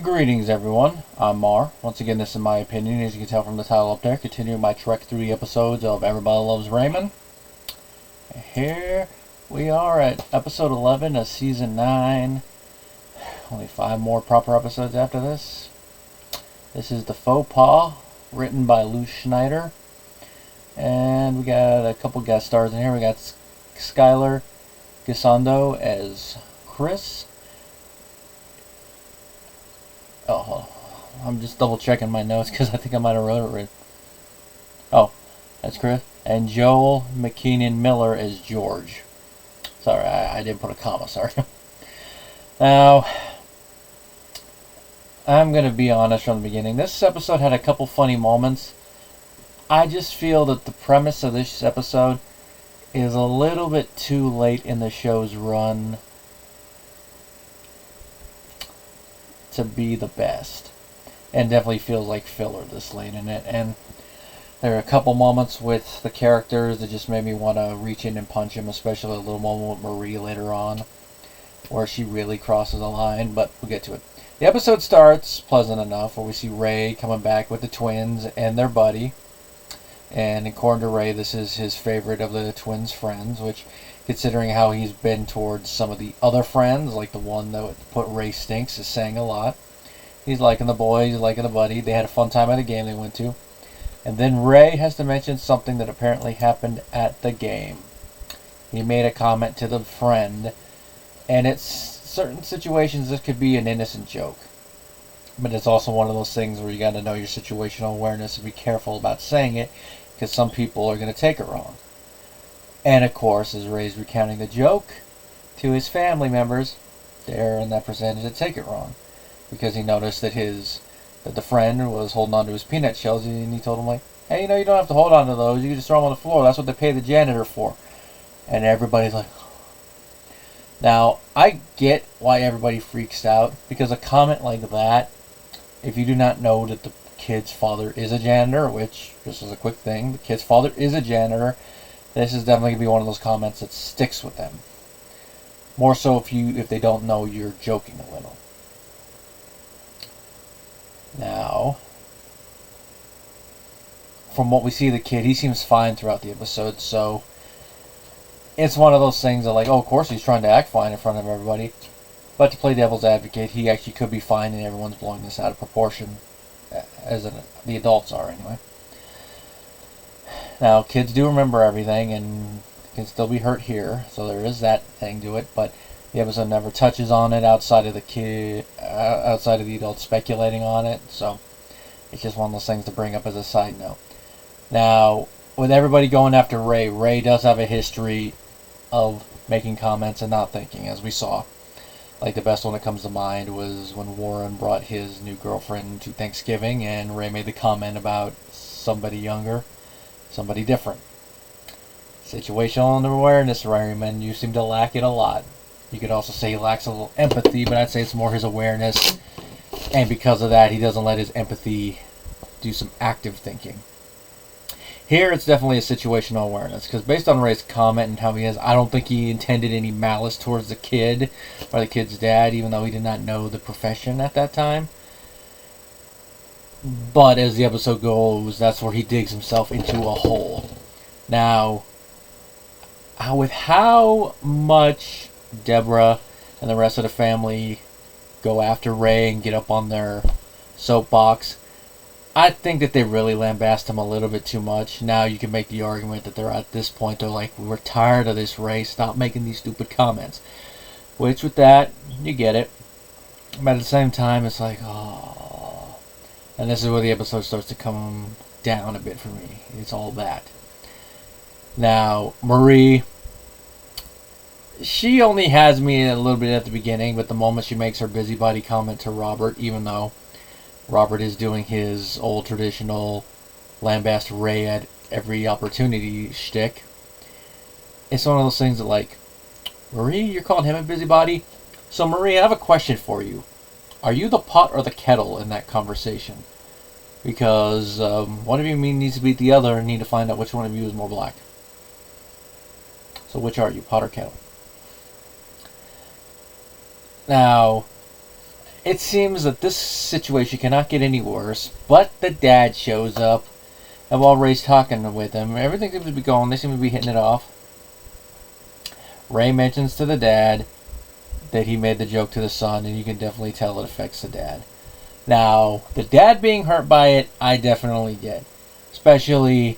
Greetings everyone, I'm Mar. Once again, this is my opinion, as you can tell from the title up there, continuing my trek through the episodes of Everybody Loves Raymond. Here we are at episode 11 of season 9. Only 5 more proper episodes after this. This is the Faux Pas, written by Lou Schneider. And we got a couple guest stars in here. We got Skylar Gisondo as Chris. Oh, I'm just double checking my notes because I think I might have wrote it right. Oh, that's Chris. And Joel McKeenan Miller as George. Sorry, I didn't put a comma, sorry. Now, I'm going to be honest from the beginning. This episode had a couple funny moments. I just feel that the premise of this episode is a little bit too late in the show's run to be the best, and definitely feels like filler this late in it. And there are a couple moments with the characters that just made me want to reach in and punch him, especially a little moment with Marie later on where she really crosses a line, but we'll get to it. The episode starts pleasant enough where we see Ray coming back with the twins and their buddy, and according to Ray, this is his favorite of the twins' friends, which, considering how he's been towards some of the other friends, like the one that would put Ray stinks, is saying a lot. He's liking the boy, he's liking the buddy. They had a fun time at a game they went to. And then Ray has to mention something that apparently happened at the game. He made a comment to the friend, and it's certain situations this could be an innocent joke. But it's also one of those things where you got to know your situational awareness and be careful about saying it, because some people are going to take it wrong. And of course, as Ray's recounting the joke to his family members, they're in that percentage that take it wrong, because he noticed that the friend was holding on to his peanut shells, and he told him, like, hey, you don't have to hold on to those, you can just throw them on the floor, that's what they pay the janitor for. And everybody's like, now, I get why everybody freaks out, because a comment like that, if you do not know that the kid's father is a janitor, which, just as a quick thing, the kid's father is a janitor, this is definitely going to be one of those comments that sticks with them. More so if they don't know you're joking a little. Now, from what we see of the kid, he seems fine throughout the episode, so it's one of those things that, like, oh, of course he's trying to act fine in front of everybody, but to play devil's advocate, he actually could be fine and everyone's blowing this out of proportion, the adults are anyway. Now, kids do remember everything and can still be hurt here, so there is that thing to it, but the episode never touches on it outside of the adults speculating on it, so it's just one of those things to bring up as a side note. Now, with everybody going after Ray, Ray does have a history of making comments and not thinking, as we saw. Like, the best one that comes to mind was when Warren brought his new girlfriend to Thanksgiving, and Ray made the comment about somebody younger, somebody different. Situational awareness, Raymond, you seem to lack it a lot. You could also say he lacks a little empathy, but I'd say it's more his awareness, and because of that, he doesn't let his empathy do some active thinking. Here, it's definitely a situational awareness, because based on Ray's comment and how he is, I don't think he intended any malice towards the kid or the kid's dad, even though he did not know the profession at that time. But as the episode goes, that's where he digs himself into a hole. Now, with how much Deborah and the rest of the family go after Ray and get up on their soapbox, I think that they really lambast him a little bit too much. Now you can make the argument that they're at this point, they're like, we're tired of this, Ray, stop making these stupid comments. Which, with that, you get it. But at the same time, it's like, oh. And this is where the episode starts to come down a bit for me. It's all that. Now, Marie, she only has me a little bit at the beginning, but the moment she makes her busybody comment to Robert, even though Robert is doing his old traditional lambast Ray at every opportunity shtick, it's one of those things that, like, Marie, you're calling him a busybody? So, Marie, I have a question for you. Are you the pot or the kettle in that conversation? Because one of you needs to beat the other and need to find out which one of you is more black. So which are you, pot or kettle? Now, it seems that this situation cannot get any worse, but the dad shows up, and while Ray's talking with him, everything seems to be going, they seem to be hitting it off. Ray mentions to the dad that he made the joke to the son, and you can definitely tell it affects the dad. Now, the dad being hurt by it, I definitely get. Especially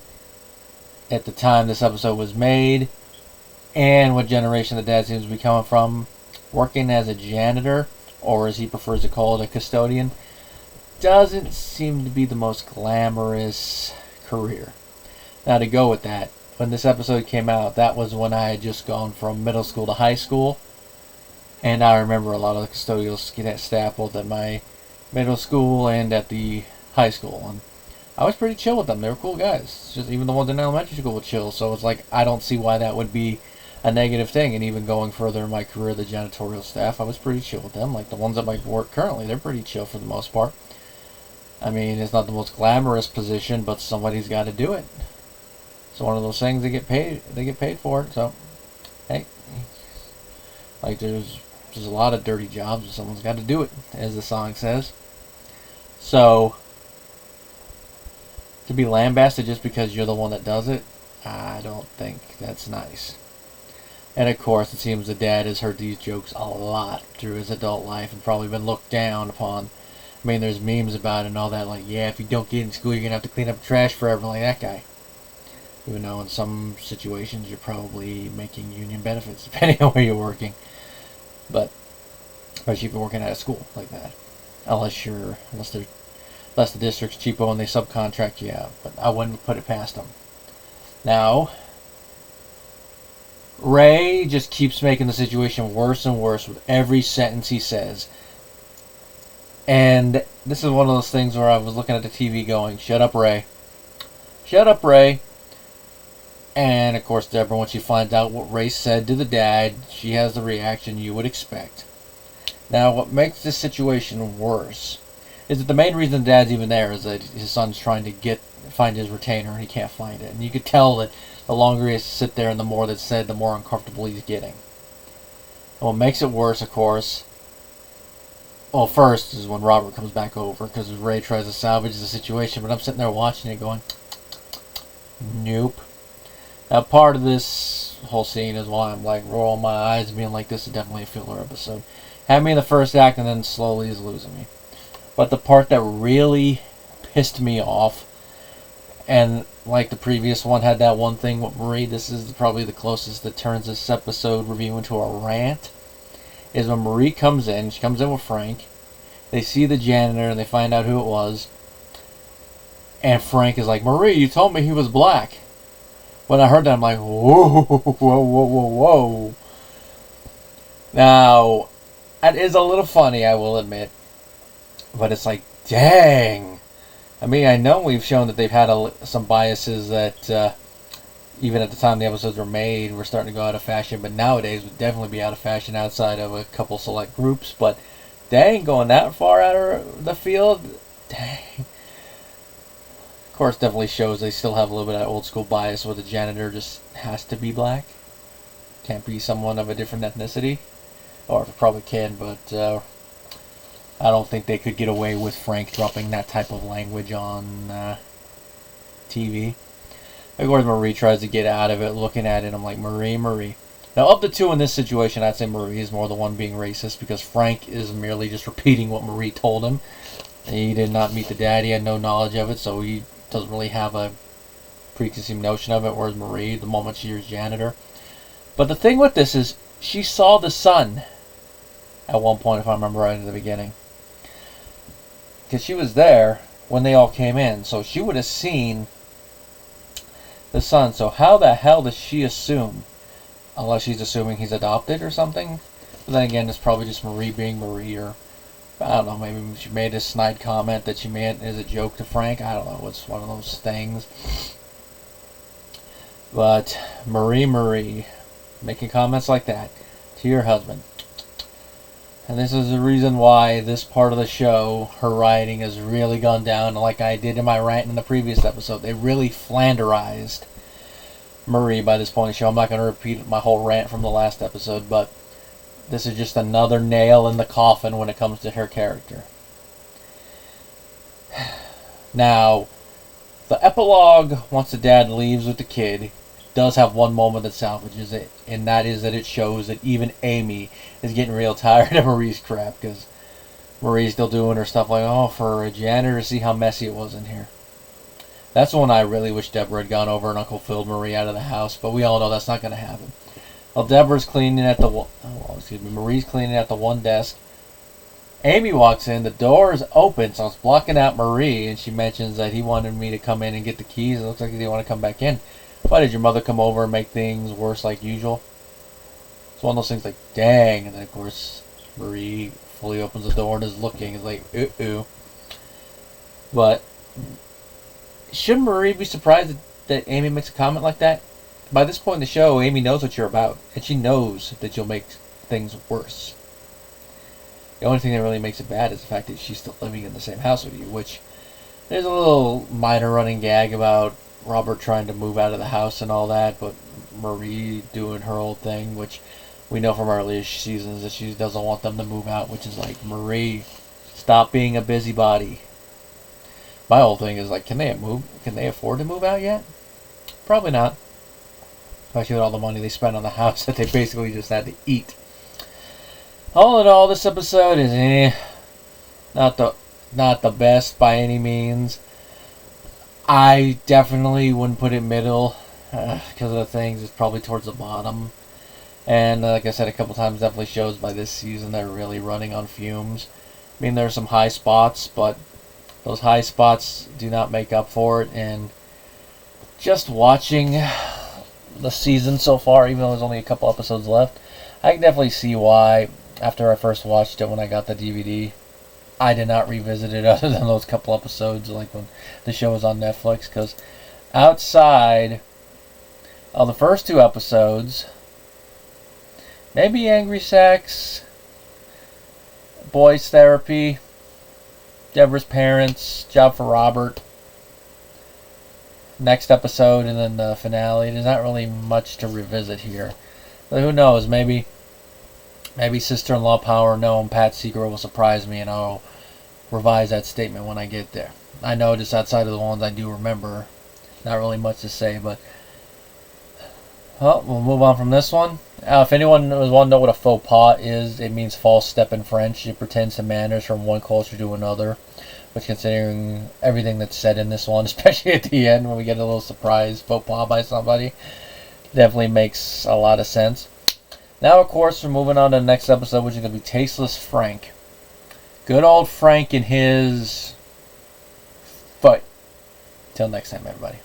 at the time this episode was made, and what generation the dad seems to be coming from. Working as a janitor, or as he prefers to call it, a custodian, doesn't seem to be the most glamorous career. Now, to go with that, when this episode came out, that was when I had just gone from middle school to high school, and I remember a lot of the custodial staff both at my middle school and at the high school, and I was pretty chill with them. They were cool guys. It's just even the ones in elementary school were chill, so it's like, I don't see why that would be a negative thing. And even going further in my career, the janitorial staff, I was pretty chill with them. Like the ones at my work currently, they're pretty chill for the most part. I mean, it's not the most glamorous position, but somebody's got to do it. It's one of those things they get paid. They get paid for it. So, hey, like there's a lot of dirty jobs, and someone's got to do it, as the song says. So, to be lambasted just because you're the one that does it, I don't think that's nice. And of course, it seems the dad has heard these jokes a lot through his adult life and probably been looked down upon. I mean, there's memes about it and all that, like, yeah, if you don't get in school, you're going to have to clean up trash forever, like that guy. Even though in some situations you're probably making union benefits, depending on where you're working. But, especially if you're working at a school like that. Unless the district's cheapo and they subcontract you out. But I wouldn't put it past them. Now, Ray just keeps making the situation worse and worse with every sentence he says. And this is one of those things where I was looking at the TV going, shut up, Ray. Shut up, Ray. And, of course, Deborah, when she finds out what Ray said to the dad, she has the reaction you would expect. Now, what makes this situation worse is that the main reason the dad's even there is that his son's trying to find his retainer and he can't find it. And you could tell that the longer he has to sit there and the more that's said, the more uncomfortable he's getting. And what makes it worse, of course, well, first is when Robert comes back over, because Ray tries to salvage the situation, but I'm sitting there watching it going, nope. Now, part of this whole scene is why I'm like rolling my eyes and being like, this is definitely a filler episode. Had me in the first act and then slowly is losing me. But the part that really pissed me off, and like the previous one had that one thing with Marie, this is probably the closest that turns this episode review into a rant, is when Marie comes in. She comes in with Frank. They see the janitor and they find out who it was. And Frank is like, Marie, you told me he was black. When I heard that, I'm like, whoa, whoa, whoa, whoa, whoa. Now, that is a little funny, I will admit. But it's like, dang. I mean, I know we've shown that they've had some biases that, even at the time the episodes were made, were starting to go out of fashion. But nowadays would definitely be out of fashion outside of a couple select groups. But dang, going that far out of the field, dang. Of course, definitely shows they still have a little bit of that old school bias where the janitor just has to be black. Can't be someone of a different ethnicity. Or it probably can, but I don't think they could get away with Frank dropping that type of language on TV. Of course, Marie tries to get out of it, looking at it. I'm like, Marie. Now, of the two in this situation, I'd say Marie is more the one being racist, because Frank is merely just repeating what Marie told him. He did not meet the dad. He had no knowledge of it, so he doesn't really have a preconceived notion of it, whereas Marie, the moment she hears janitor. But the thing with this is, she saw the son at one point, if I remember right at the beginning. Because she was there when they all came in, so she would have seen the son. So how the hell does she assume? Unless she's assuming he's adopted or something. But then again, it's probably just Marie being Marie, or I don't know, maybe she made a snide comment that she made as a joke to Frank. I don't know, it's one of those things. But Marie, making comments like that to your husband. And this is the reason why this part of the show, her writing has really gone down. Like I did in my rant in the previous episode, they really flanderized Marie by this point in the show. I'm not going to repeat my whole rant from the last episode, but this is just another nail in the coffin when it comes to her character. Now, the epilogue, once the dad leaves with the kid, does have one moment that salvages it, and that is that it shows that even Amy is getting real tired of Marie's crap, because Marie's still doing her stuff like, oh, for a janitor to see how messy it was in here. That's when I really wish Deborah had gone over and Uncle Phil'd Marie out of the house, but we all know that's not going to happen. Well, Deborah's cleaning at the Marie's cleaning at the one desk. Amy walks in, the door is open, so it's blocking out Marie, and she mentions that he wanted me to come in and get the keys. It looks like he didn't want to come back in. Why did your mother come over and make things worse like usual? It's one of those things like, dang, and then of course Marie fully opens the door and is looking. It's like, ooh. But shouldn't Marie be surprised that Amy makes a comment like that? By this point in the show, Amy knows what you're about, and she knows that you'll make things worse. The only thing that really makes it bad is the fact that she's still living in the same house with you, which there's a little minor running gag about Robert trying to move out of the house and all that, but Marie doing her old thing, which we know from earlier seasons that she doesn't want them to move out, which is like, Marie, stop being a busybody. My whole thing is like, can they afford to move out yet? Probably not. Especially with all the money they spent on the house that they basically just had to eat. All in all, this episode is not the best by any means. I definitely wouldn't put it middle because of the things. It's probably towards the bottom. And like I said a couple times, definitely shows by this season they're really running on fumes. I mean, there's some high spots, but those high spots do not make up for it. And just watching the season so far, even though there's only a couple episodes left, I can definitely see why, after I first watched it when I got the DVD, I did not revisit it other than those couple episodes, like when the show was on Netflix, because outside of the first two episodes, maybe Angry Sex, Boys Therapy, Deborah's Parents, Job for Robert, next episode, and then the finale, there's not really much to revisit here. But who knows, maybe Sister-in-Law Power No and Pat Seeger will surprise me, and I'll revise that statement when I get there. I know just outside of the ones I do remember, not really much to say, but well, we'll move on from this one. If anyone want to know what a faux pas is, it means false step in French. It pretends to manners from one culture to another, which, considering everything that's said in this one, especially at the end when we get a little surprise faux pas by somebody, definitely makes a lot of sense. Now, of course, we're moving on to the next episode, which is going to be Tasteless Frank. Good old Frank and his foot. Till next time, everybody.